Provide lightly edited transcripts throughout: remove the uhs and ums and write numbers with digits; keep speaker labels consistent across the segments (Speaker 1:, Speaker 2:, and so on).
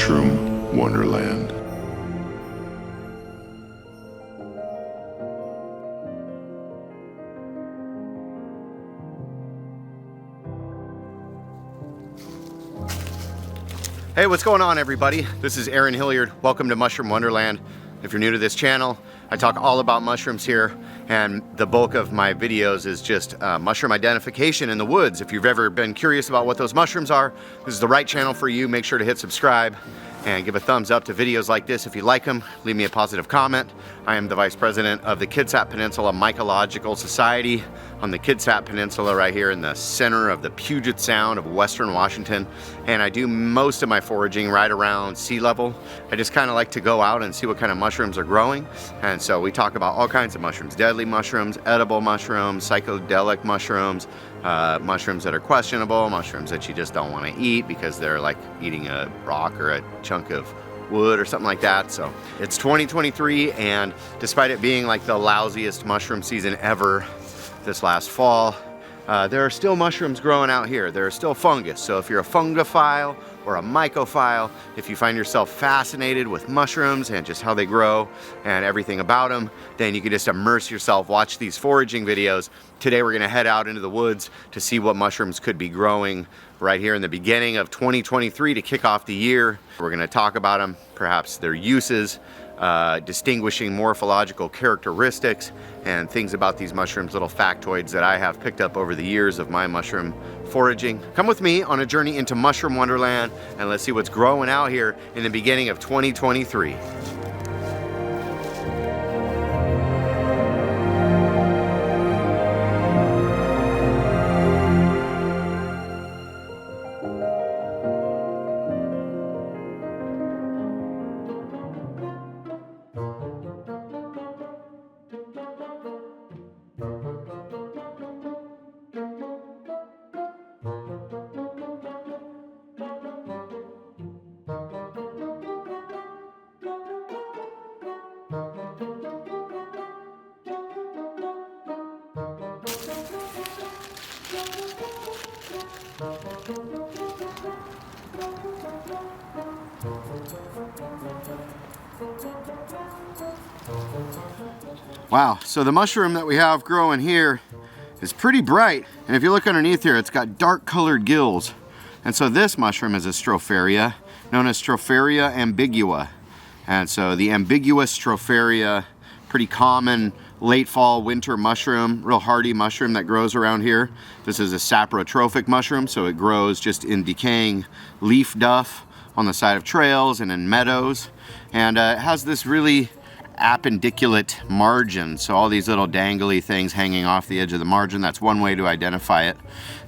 Speaker 1: Mushroom Wonderland.
Speaker 2: Hey, what's going on, everybody? This is Aaron Hilliard. Welcome to Mushroom Wonderland. If you're new to this channel, I talk all about mushrooms here, and the bulk of my videos is just mushroom identification in the woods. If you've ever been curious about what those mushrooms are, this is the right channel for you. Make sure to hit subscribe and give a thumbs up to videos like this if you like them. Leave me a positive comment. I am the Vice President of the Kitsap Peninsula Mycological Society on the Kitsap Peninsula right here in the center of the Puget Sound of Western Washington. And I do most of my foraging right around sea level. I just kind of like to go out and see what kind of mushrooms are growing. And so we talk about all kinds of mushrooms: deadly mushrooms, edible mushrooms, psychedelic mushrooms, mushrooms that are questionable, mushrooms that you just don't want to eat because they're like eating a rock or a chunk of wood or something like that. So it's 2023, and despite it being like the lousiest mushroom season ever this last fall, there are still mushrooms growing out here. There are still fungus. So if you're a fungophile or a mycophile, if you find yourself fascinated with mushrooms and just how they grow and everything about them, then you can just immerse yourself, watch these foraging videos. Today we're gonna head out into the woods to see what mushrooms could be growing right here in the beginning of 2023 to kick off the year. We're gonna talk about them, perhaps their uses, distinguishing morphological characteristics, and things about these mushrooms, little factoids that I have picked up over the years of my mushroom foraging. Come with me on a journey into Mushroom Wonderland, and let's see what's growing out here in the beginning of 2023. Wow, so the mushroom that we have growing here is pretty bright. And if you look underneath here, it's got dark colored gills. And so this mushroom is a Stropharia, known as Stropharia Ambigua. And so the ambiguous Stropharia, pretty common late fall, winter mushroom, real hardy mushroom that grows around here. This is a saprotrophic mushroom, so it grows just in decaying leaf duff on the side of trails and in meadows. And it has this really appendiculate margin, so all these little dangly things hanging off the edge of the margin. That's one way to identify it.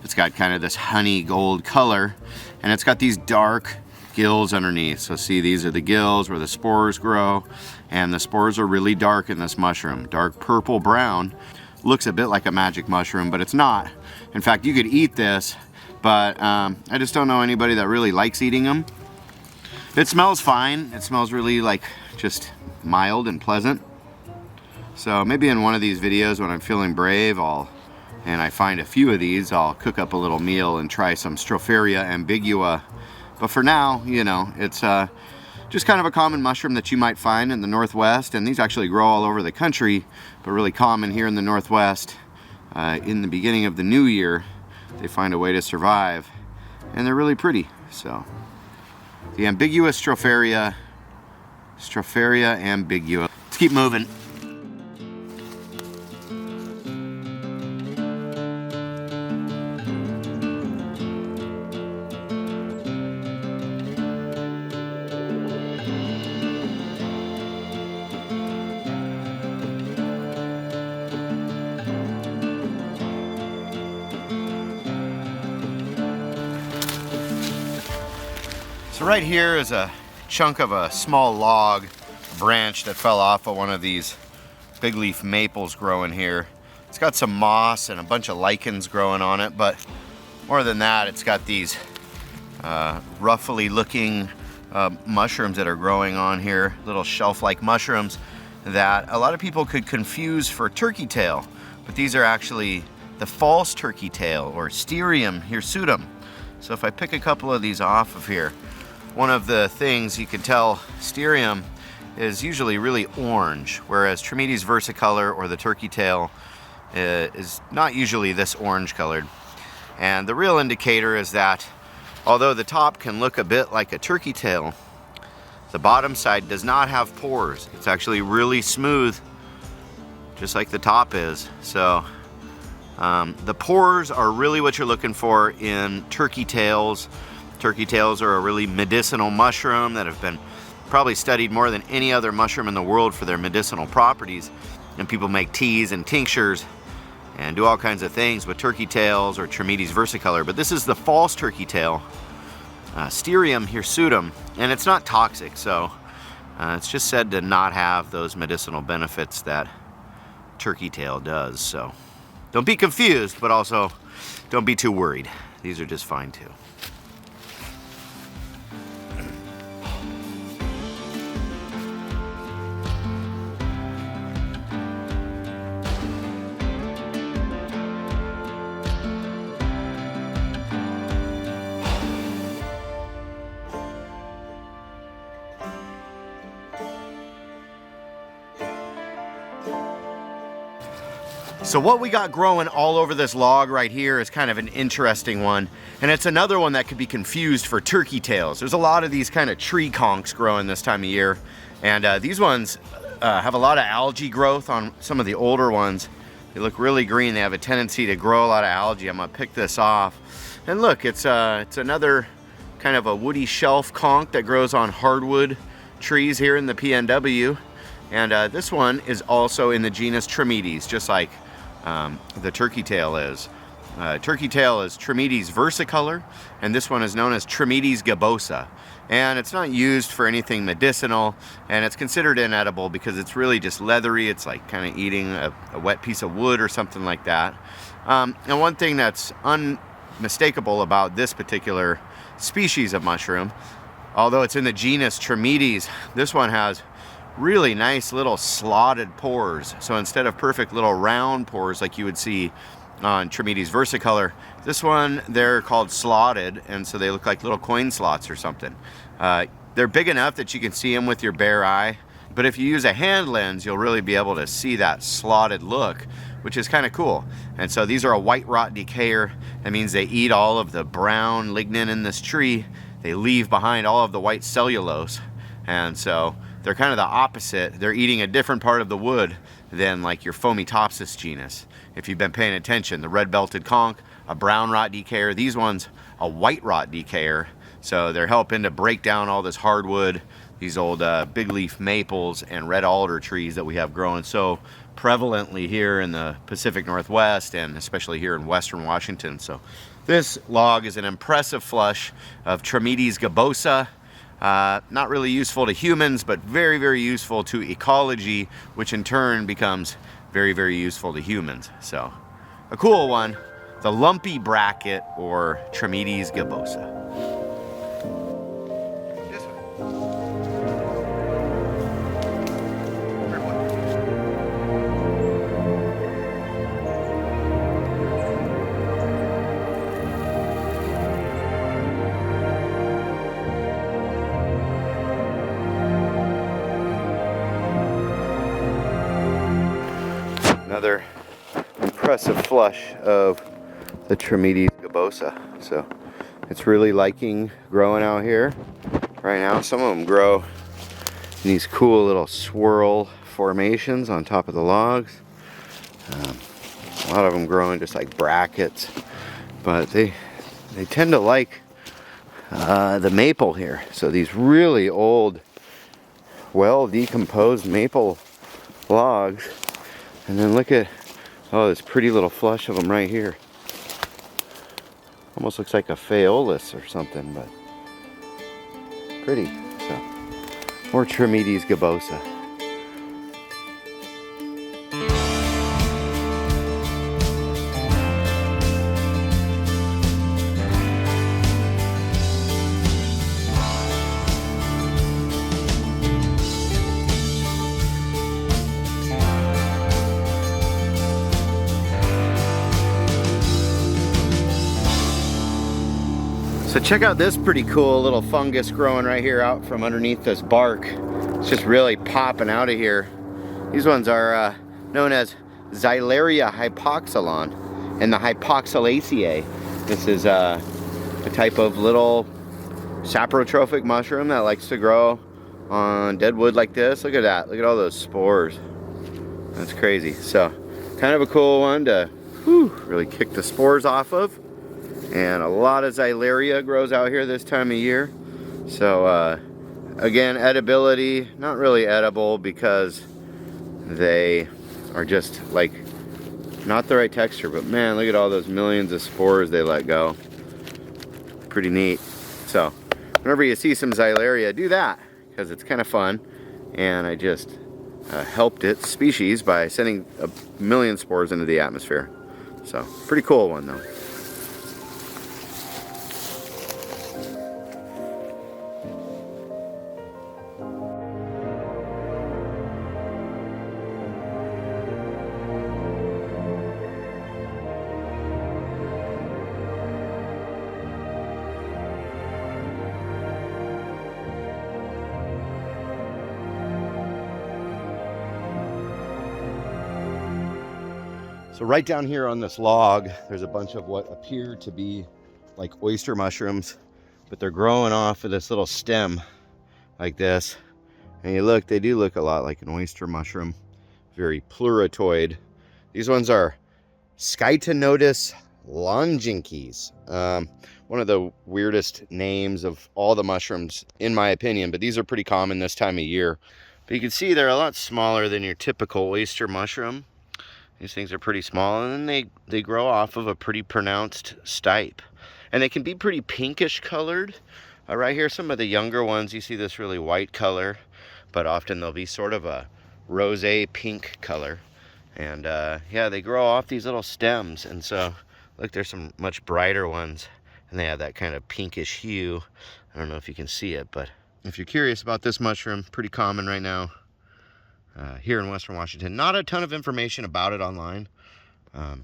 Speaker 2: It's got kind of this honey gold color, and it's got these dark gills underneath. So see, these are the gills where the spores grow, and the spores are really dark in this mushroom, dark purple brown. Looks a bit like a magic mushroom, but it's not. In fact, you could eat this, but I just don't know anybody that really likes eating them. It smells fine. It smells really like just mild and pleasant. So maybe in one of these videos when I'm feeling brave, and I find a few of these, I'll cook up a little meal and try some Stropharia Ambigua. But for now, you know, it's just kind of a common mushroom that you might find in the Northwest, and these actually grow all over the country, but really common here in the Northwest. In the beginning of the new year, they find a way to survive, and they're really pretty. So the ambiguous Stropharia Ambigua. Let's keep moving. So right here is a chunk of a small log branch that fell off of one of these big leaf maples growing here. It's got some moss and a bunch of lichens growing on it, but more than that, it's got these ruffly looking mushrooms that are growing on here, little shelf-like mushrooms that a lot of people could confuse for turkey tail, but these are actually the false turkey tail, or Sterium hirsutum. So if I pick a couple of these off of here, one of the things you can tell Styrium is usually really orange, whereas Tremidis versicolor or the turkey tail is not usually this orange colored. And the real indicator is that although the top can look a bit like a turkey tail, the bottom side does not have pores. It's actually really smooth, just like the top is. So the pores are really what you're looking for in turkey tails. Turkey tails are a really medicinal mushroom that have been probably studied more than any other mushroom in the world for their medicinal properties. And people make teas and tinctures and do all kinds of things with turkey tails or Tremidis versicolor. But this is the false turkey tail, Styrium hirsutum, and it's not toxic, so it's just said to not have those medicinal benefits that turkey tail does. So don't be confused, but also don't be too worried. These are just fine too. So what we got growing all over this log right here is kind of an interesting one, and it's another one that could be confused for turkey tails. There's a lot of these kind of tree conchs growing this time of year, and these ones have a lot of algae growth on some of the older ones. They look really green. They have a tendency to grow a lot of algae. I'm gonna pick this off, and look, it's another kind of a woody shelf conch that grows on hardwood trees here in the PNW, and this one is also in the genus Tremidis, just like the turkey tail is. Turkey tail is Tremidis versicolor, and this one is known as Tremidis gibosa. And it's not used for anything medicinal, and it's considered inedible because it's really just leathery. It's like kind of eating a wet piece of wood or something like that. And one thing that's unmistakable about this particular species of mushroom, although it's in the genus Tremidis, this one has really nice little slotted pores. So instead of perfect little round pores like you would see on Tremidis versicolor, this one, they're called slotted, and so they look like little coin slots or something. They're big enough that you can see them with your bare eye, but if you use a hand lens, you'll really be able to see that slotted look, which is kind of cool. And so these are a white rot decayer. That means they eat all of the brown lignin in this tree. They leave behind all of the white cellulose, and so they're kind of the opposite. They're eating a different part of the wood than like your Fomitopsis genus. If you've been paying attention, the red-belted conch, a brown rot decayer. These ones, a white rot decayer. So they're helping to break down all this hardwood, these old big leaf maples and red alder trees that we have growing so prevalently here in the Pacific Northwest and especially here in Western Washington. So this log is an impressive flush of Tremidis gibosa. Not really useful to humans, but very, very useful to ecology, which in turn becomes very, very useful to humans. So a cool one, the lumpy bracket or Tremidis gibosa. This Another impressive flush of the Tremidis gibosa. So it's really liking growing out here right now. Some of them grow in these cool little swirl formations on top of the logs. A lot of them growing just like brackets, but they tend to like the maple here. So these really old, well decomposed maple logs. And then look at, oh, this pretty little flush of them right here. Almost looks like a phaeolus or something, but pretty. So, more Tremidis gibosa. So check out this pretty cool little fungus growing right here out from underneath this bark. It's just really popping out of here. These ones are known as Xyleria hypoxalon and the hypoxalaceae. This is a type of little saprotrophic mushroom that likes to grow on dead wood like this. Look at that. Look at all those spores. That's crazy. So kind of a cool one to really kick the spores off of. And a lot of Xyleria grows out here this time of year. So again, edibility, not really edible because they are just like not the right texture, but man, look at all those millions of spores they let go. Pretty neat. So whenever you see some Xyleria, do that because it's kind of fun. And I just helped its species by sending a million spores into the atmosphere. So pretty cool one though. So right down here on this log, there's a bunch of what appear to be like oyster mushrooms, but they're growing off of this little stem like this. And you look, they do look a lot like an oyster mushroom, very pluritoid. These ones are Skytonodus longinquis. One of the weirdest names of all the mushrooms, in my opinion, but these are pretty common this time of year. But you can see they're a lot smaller than your typical oyster mushroom. These things are pretty small, and then they grow off of a pretty pronounced stipe. And they can be pretty pinkish colored. Right here, some of the younger ones, you see this really white color, but often they'll be sort of a rosé pink color. And yeah, they grow off these little stems. And so, look, there's some much brighter ones, and they have that kind of pinkish hue. I don't know if you can see it, but if you're curious about this mushroom, pretty common right now. Here in Western Washington. Not a ton of information about it online. And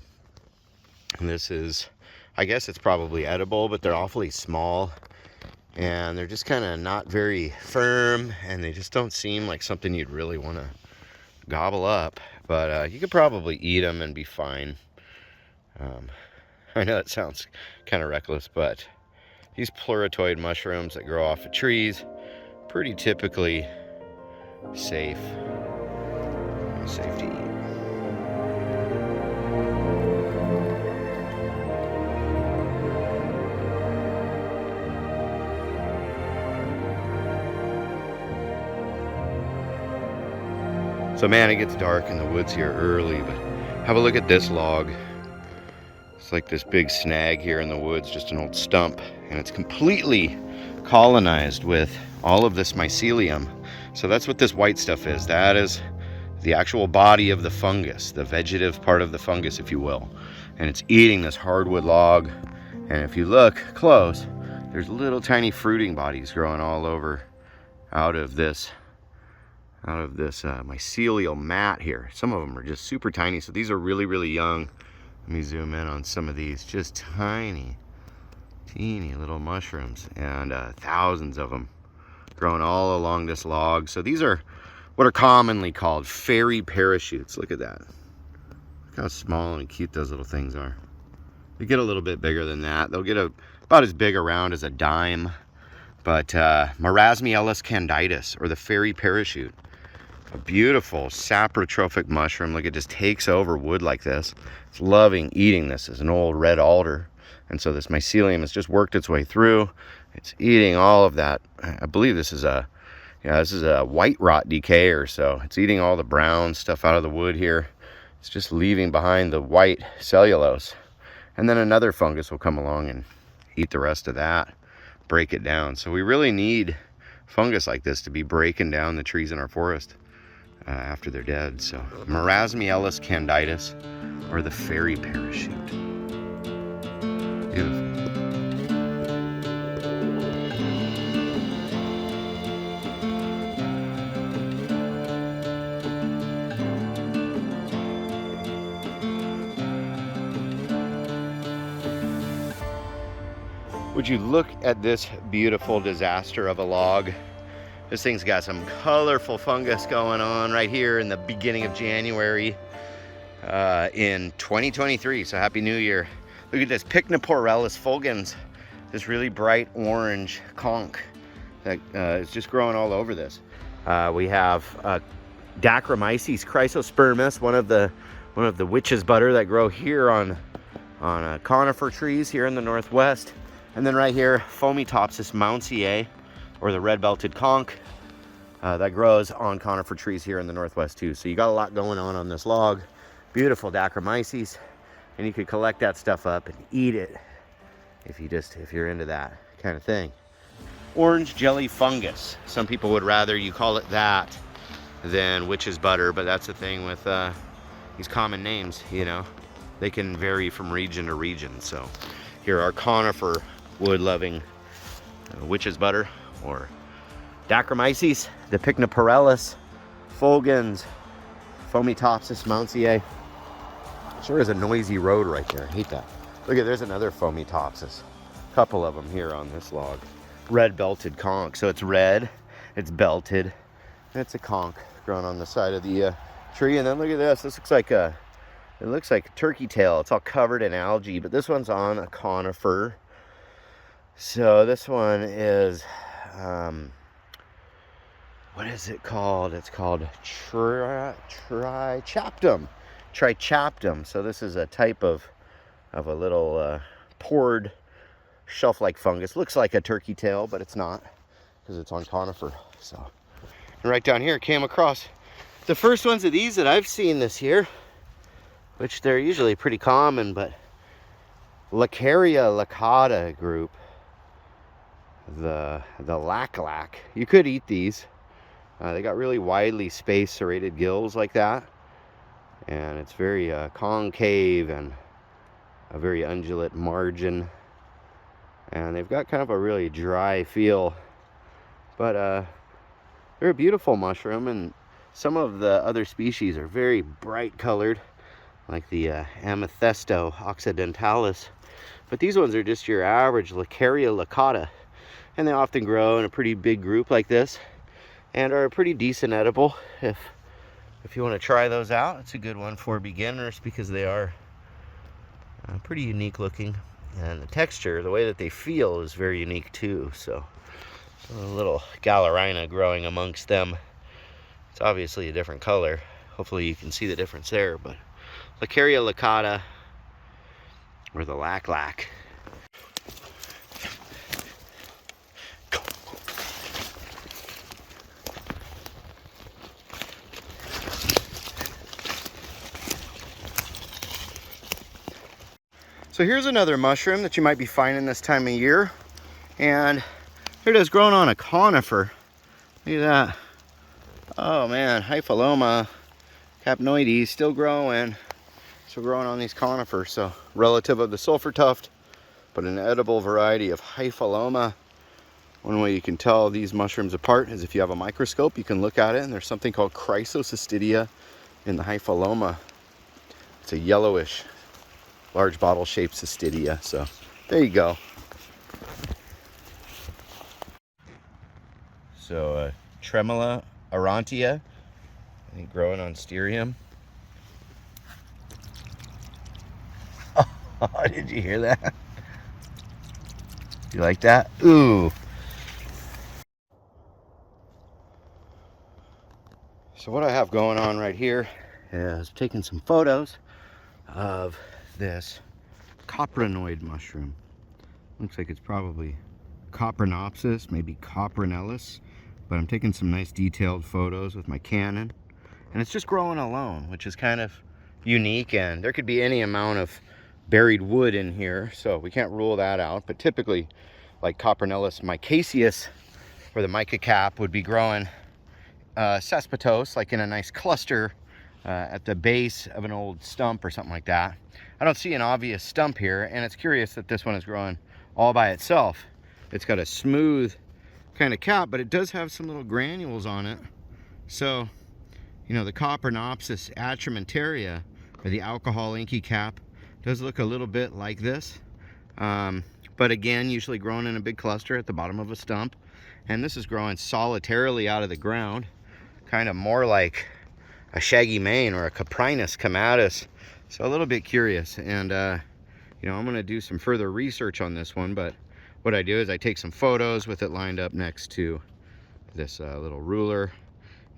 Speaker 2: this is, I guess it's probably edible, but they're awfully small. And they're just kind of not very firm, and they just don't seem like something you'd really want to gobble up. But you could probably eat them and be fine. I know it sounds kind of reckless, but these pluritoid mushrooms that grow off of trees, pretty typically safe to eat. So man, it gets dark in the woods here early, but have a look at this log. It's like this big snag here in the woods, just an old stump, and it's completely colonized with all of this mycelium. So that's what this white stuff is. That is the actual body of the fungus, the vegetative part of the fungus, if you will. And it's eating this hardwood log. And if you look close, there's little tiny fruiting bodies growing all over out of this mycelial mat here. Some of them are just super tiny. So these are really, really young. Let me zoom in on some of these, just tiny, teeny little mushrooms, and thousands of them growing all along this log. So these are what are commonly called fairy parachutes. Look at that. Look how small and cute those little things are. They get a little bit bigger than that. They'll get about as big around as a dime. But Marasmiellus candidus, or the fairy parachute, a beautiful saprotrophic mushroom. Look, it just takes over wood like this. It's loving eating this as an old red alder. And so this mycelium has just worked its way through. It's eating all of that. I believe this is a white rot decayer, so it's eating all the brown stuff out of the wood here. It's just leaving behind the white cellulose. And then another fungus will come along and eat the rest of that, break it down. So we really need fungus like this to be breaking down the trees in our forest after they're dead. So Marasmiellus candidus, or the fairy parachute. Beautiful. Would you look at this beautiful disaster of a log? This thing's got some colorful fungus going on right here in the beginning of January in 2023. So happy New Year. Look at this Pycnoporellus fulgens, this really bright orange conch that is just growing all over this. We have Dacromyces chrysospermus, one of the witch's butter that grow here on conifer trees here in the Northwest. And then right here, Fomitopsis mountziae, or the red-belted conch, that grows on conifer trees here in the Northwest too. So you got a lot going on this log. Beautiful Dacromyces, and you could collect that stuff up and eat it if you're into that kind of thing. Orange jelly fungus. Some people would rather you call it that than witch's butter, but that's the thing with these common names, you know. They can vary from region to region. So here are conifer wood-loving witch's butter, or Dacromyces, the Pycnoporellus fulgens, Fomitopsis mountziae. Sure is a noisy road right there. I hate that. Look at, there's another Fomitopsis. A couple of them here on this log. Red-belted conch. So it's red, it's belted, and it's a conch growing on the side of the tree. And then look at this. This looks like it looks like a turkey tail. It's all covered in algae, but this one's on a conifer. So this one is, what is it called? It's called trichaptum. So this is a type of a little pored shelf-like fungus. Looks like a turkey tail, but it's not, because it's on conifer. So, and right down here, came across the first ones of these that I've seen this year, which they're usually pretty common, but Lacaria laccata group, the lac. You could eat these. They got really widely spaced serrated gills like that, and it's very concave and a very undulate margin, and they've got kind of a really dry feel, but they're a beautiful mushroom. And some of the other species are very bright colored, like the Amethysto occidentalis, but these ones are just your average Lacaria laccata, and they often grow in a pretty big group like this and are pretty decent edible. If you want to try those out, it's a good one for beginners, because they are pretty unique looking, and the texture, the way that they feel, is very unique too. So a little Xyleria growing amongst them. It's obviously a different color. Hopefully you can see the difference there, but Lacaria laccata, or the lac. So here's another mushroom that you might be finding this time of year, and here it is growing on a conifer. Look at that. Oh man, Hypholoma capnoides, still growing on these conifers. So relative of the sulfur tuft, but an edible variety of Hypholoma. One way you can tell these mushrooms apart is if you have a microscope, you can look at it, and there's something called chrysocystidia in the Hypholoma. It's a yellowish, large bottle-shaped cystidia. So there you go. So Tremula aurantia, I think growing on Styrium. Oh, did you hear that? You like that? Ooh. So what I have going on right here is taking some photos of this coprinoid mushroom. Looks like it's probably Coprinopsis, maybe Coprinellus, but I'm taking some nice detailed photos with my Canon, and it's just growing alone, which is kind of unique. And there could be any amount of buried wood in here, so we can't rule that out. But typically, like Coprinellus micaceus, or the mica cap, would be growing cespitose, like in a nice cluster at the base of an old stump or something like that. I don't see an obvious stump here, and it's curious that this one is growing all by itself. It's got a smooth kind of cap, but it does have some little granules on it. So, you know, the Coprinopsis atramentaria, or the alcohol inky cap, does look a little bit like this. but again, usually growing in a big cluster at the bottom of a stump. And this is growing solitarily out of the ground, kind of more like a shaggy mane or a Caprinus comatus. So a little bit curious, and you know, I'm going to do some further research on this one, but what I do is I take some photos with it lined up next to this little ruler,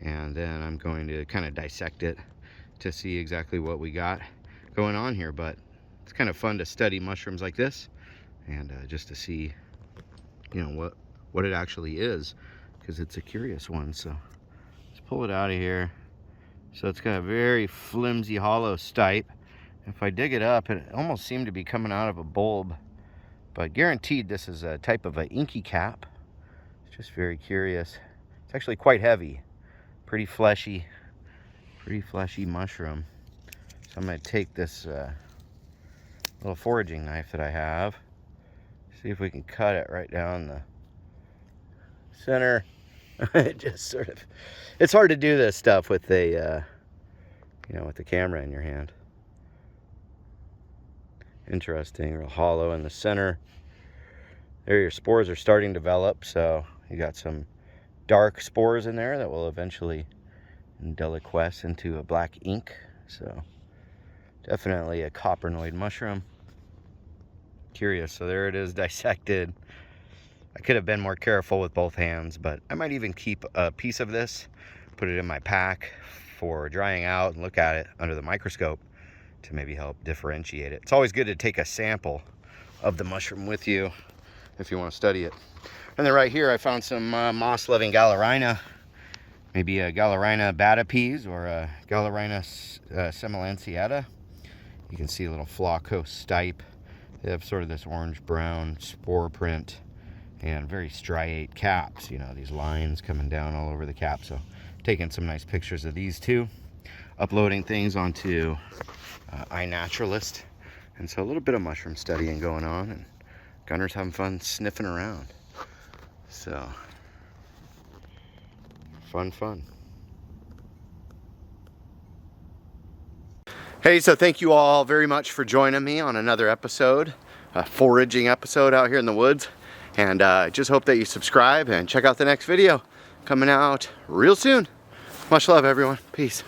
Speaker 2: and then I'm going to kind of dissect it to see exactly what we got going on here. But it's kind of fun to study mushrooms like this, and just to see, you know, what it actually is, because it's a curious one. So let's pull it out of here. So it's got a very flimsy hollow stipe. If I dig it up, it almost seemed to be coming out of a bulb, but guaranteed this is a type of an inky cap. It's just very curious. It's actually quite heavy, pretty fleshy mushroom. So I'm going to take this little foraging knife that I have, see if we can cut it right down the center. It just sort of, it's hard to do this stuff with a you know, with the camera in your hand. Interesting, real hollow in the center. There your spores are starting to develop, so you got some dark spores in there that will eventually deliquesce into a black ink. So definitely a coppernoid mushroom. Curious. So there it is, dissected. I could have been more careful with both hands, but I might even keep a piece of this, put it in my pack for drying out, and look at it under the microscope to maybe help differentiate it. It's always good to take a sample of the mushroom with you if you want to study it. And then right here I found some moss-loving Xyleria, maybe a Xyleria batipes or a Xyleria semilanciata. You can see a little flocco stipe. They have sort of this orange-brown spore print and very striate caps, you know, these lines coming down all over the cap. So taking some nice pictures of these two, uploading things onto iNaturalist. And so a little bit of mushroom studying going on, and Gunner's having fun sniffing around. So fun. Hey, so thank you all very much for joining me on another episode, a foraging episode out here in the woods. And I just hope that you subscribe and check out the next video coming out real soon. Much love, everyone. Peace.